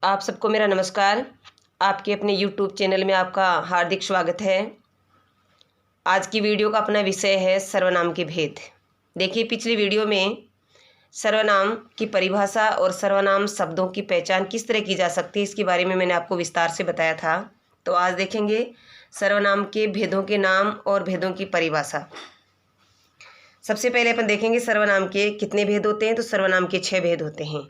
आप सबको मेरा नमस्कार। आपके अपने YouTube चैनल में आपका हार्दिक स्वागत है। आज की वीडियो का अपना विषय है सर्वनाम के भेद। देखिए, पिछली वीडियो में सर्वनाम की परिभाषा और सर्वनाम शब्दों की पहचान किस तरह की जा सकती है, इसके बारे में मैंने आपको विस्तार से बताया था। तो आज देखेंगे सर्वनाम के भेदों के नाम और भेदों की परिभाषा। सबसे पहले अपन देखेंगे सर्वनाम के कितने भेद होते हैं। तो सर्वनाम के 6 भेद होते हैं।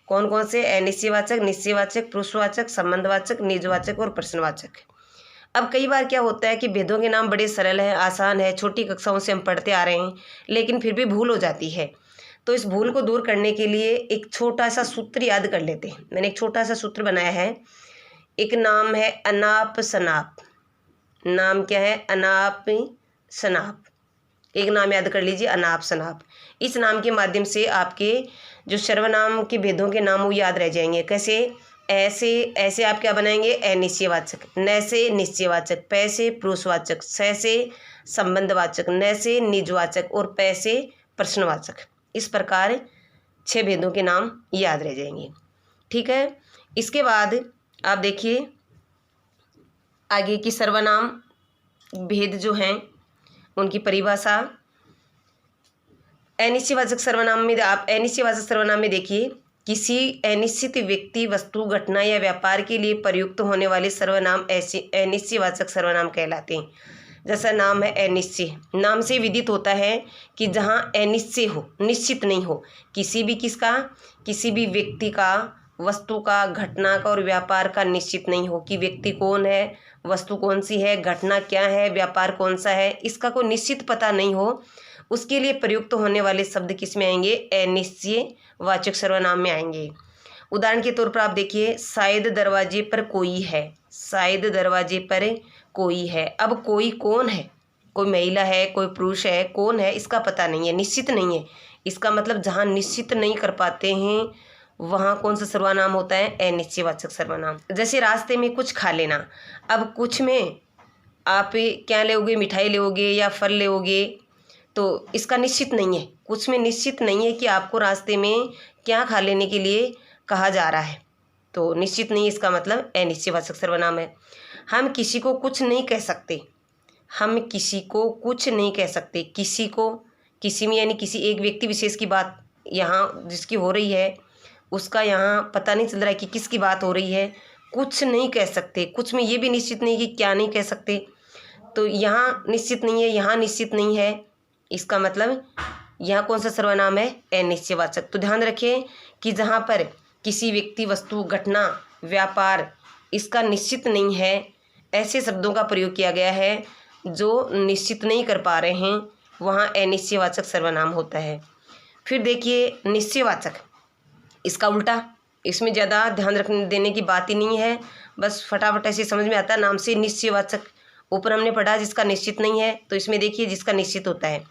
कौन कौन से? अनिश्चयवाचक, निश्चयवाचक, पुरुषवाचक, संबंधवाचक, निजवाचक और प्रश्नवाचक। अब कई बार क्या होता है कि भेदों के नाम बड़े सरल हैं, आसान है, छोटी कक्षाओं से हम पढ़ते आ रहे हैं, लेकिन फिर भी भूल हो जाती है। तो इस भूल को दूर करने के लिए एक छोटा सा सूत्र याद कर लेते हैं। मैंने एक छोटा सा सूत्र बनाया है। एक नाम है अनाप शनाप। नाम क्या है? अनाप शनाप। एक नाम याद कर लीजिए, अनाप शनाप। इस नाम के माध्यम से आपके जो सर्वनाम के भेदों के नाम वो याद रह जाएंगे। कैसे? ऐसे ऐसे आप क्या बनाएंगे? अनिश्चयवाचक, न से निश्चयवाचक, पै से पुरुषवाचक, स से संबंधवाचक, न से निजवाचक और पै से प्रश्नवाचक। इस प्रकार 6 भेदों के नाम याद रह जाएंगे। ठीक है। इसके बाद आप देखिए आगे की सर्वनाम भेद जो हैं उनकी परिभाषा। अनिश्चयवाचक सर्वनाम में आप अनिश्चयवाचक सर्वनाम में देखिए, किसी अनिश्चित व्यक्ति, वस्तु, घटना या व्यापार के लिए प्रयुक्त होने वाले सर्वनाम ऐसे अनिश्चयवाचक सर्वनाम कहलाते हैं। जैसा नाम है अनिश्चय, नाम से विदित होता है कि जहाँ अनिश्चय हो, निश्चित नहीं हो, किसी भी व्यक्ति का, वस्तु का, घटना का और व्यापार का निश्चित नहीं हो कि व्यक्ति कौन है, वस्तु कौन सी है, घटना क्या है, व्यापार कौन सा है, इसका कोई निश्चित पता नहीं हो, उसके लिए प्रयुक्त होने वाले शब्द किस में आएंगे? अनिश्चयवाचक सर्वनाम में आएंगे। उदाहरण के तौर पर आप देखिए, शायद दरवाजे पर कोई है। शायद दरवाजे पर कोई है। अब कोई कौन है? कोई महिला है, कोई पुरुष है, कौन है इसका पता नहीं है, निश्चित नहीं है। इसका मतलब जहाँ निश्चित नहीं कर पाते हैं वहाँ कौन सा सर्वनाम होता है? अनिश्चयवाचक सर्वनाम। जैसे रास्ते में कुछ खा लेना। अब कुछ में आप क्या लोगे? मिठाई लोगे या फल लोगे, तो इसका निश्चित नहीं है। कुछ में निश्चित नहीं है कि आपको रास्ते में क्या खा लेने के लिए कहा जा रहा है, तो निश्चित नहीं, इसका मतलब अनिश्चयवाचक सर्वनाम है। हम किसी को कुछ नहीं कह सकते। हम किसी को कुछ नहीं कह सकते। किसी को, किसी में यानी किसी एक व्यक्ति विशेष की बात यहाँ जिसकी हो रही है, उसका यहाँ पता नहीं चल रहा है कि किसकी बात हो रही है। कुछ नहीं कह सकते। कुछ में ये भी निश्चित नहीं कि क्या नहीं कह सकते, तो यहाँ निश्चित नहीं है, यहाँ निश्चित नहीं है, इसका मतलब यहाँ कौन सा सर्वनाम है? अनिश्चयवाचक। तो ध्यान रखें कि जहाँ पर किसी व्यक्ति, वस्तु, घटना, व्यापार इसका निश्चित नहीं है, ऐसे शब्दों का प्रयोग किया गया है जो निश्चित नहीं कर पा रहे हैं, वहाँ अनिश्चयवाचक सर्वनाम होता है। फिर देखिए निश्चयवाचक, इसका उल्टा। इसमें ज़्यादा ध्यान रखने देने की बात ही नहीं है, बस फटाफट ऐसे समझ में आता है। नाम से निश्चयवाचक, ऊपर हमने पढ़ा जिसका निश्चित नहीं है, तो इसमें देखिए जिसका निश्चित होता है,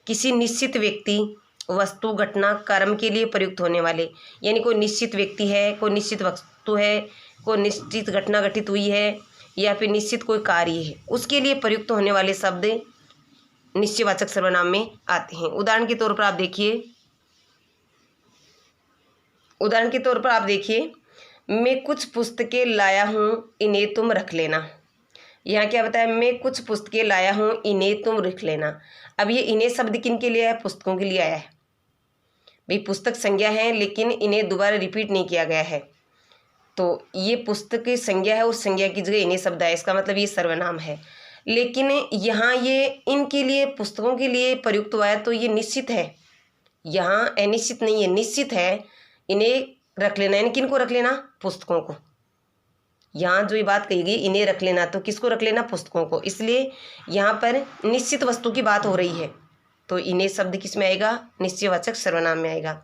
किसी निश्चित व्यक्ति, वस्तु, घटना, कर्म के लिए प्रयुक्त होने वाले, यानी कोई निश्चित व्यक्ति है, कोई निश्चित वस्तु है, कोई निश्चित घटना घटित हुई है या फिर निश्चित कोई कार्य है, उसके लिए प्रयुक्त होने वाले शब्द निश्चयवाचक सर्वनाम में आते हैं। उदाहरण के तौर पर आप देखिए, मैं कुछ पुस्तकें लाया हूँ, इन्हें तुम रख लेना। यहाँ क्या बताया? मैं कुछ पुस्तकें लाया हूँ, इन्हें तुम रख लेना। अब ये इन्हें शब्द किन के लिए आया? पुस्तकों के लिए आया है। भाई पुस्तक संज्ञा है, लेकिन इन्हें दोबारा रिपीट नहीं किया गया है, तो ये पुस्तक की संज्ञा है और संज्ञा की जगह इन्हें शब्द आया, इसका मतलब ये सर्वनाम है। लेकिन यहाँ ये इनके लिए, पुस्तकों के लिए प्रयुक्त हुआ है, तो ये निश्चित है। यहाँ अनिश्चित नहीं है, निश्चित है। इन्हें रख लेना, यानी किन को रख लेना? पुस्तकों को। यहाँ जो ये बात कही गई, इन्हें रख लेना, तो किसको रख लेना? पुस्तकों को। इसलिए यहाँ पर निश्चित वस्तु की बात हो रही है, तो इन्हें शब्द किस में आएगा? निश्चयवाचक सर्वनाम में आएगा।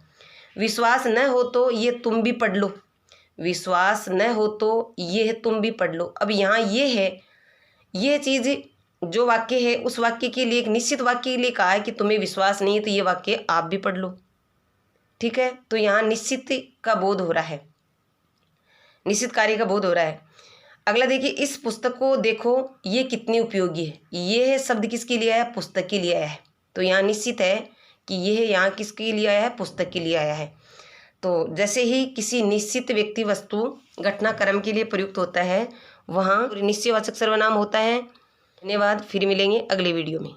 विश्वास न हो तो ये तुम भी पढ़ लो। विश्वास न हो तो ये तुम भी पढ़ लो। अब यहाँ ये है, ये चीज़ जो वाक्य है उस वाक्य के लिए, एक निश्चित वाक्य के लिए कहा है कि तुम्हें विश्वास नहीं है तो ये वाक्य आप भी पढ़ लो। ठीक है, तो यहाँ निश्चित का बोध हो रहा है, निश्चित कार्य का बोध हो रहा है। अगला देखिए, इस पुस्तक को देखो, ये कितनी उपयोगी है। ये है शब्द किसके लिए आया? पुस्तक के लिए आया है। तो यहाँ निश्चित है कि यह यहाँ किसके लिए आया है? पुस्तक के लिए आया है। तो जैसे ही किसी निश्चित व्यक्ति वस्तु घटना कर्म के लिए प्रयुक्त होता है वहाँ निश्चयवाचक सर्वनाम होता है। धन्यवाद, फिर मिलेंगे अगले वीडियो में।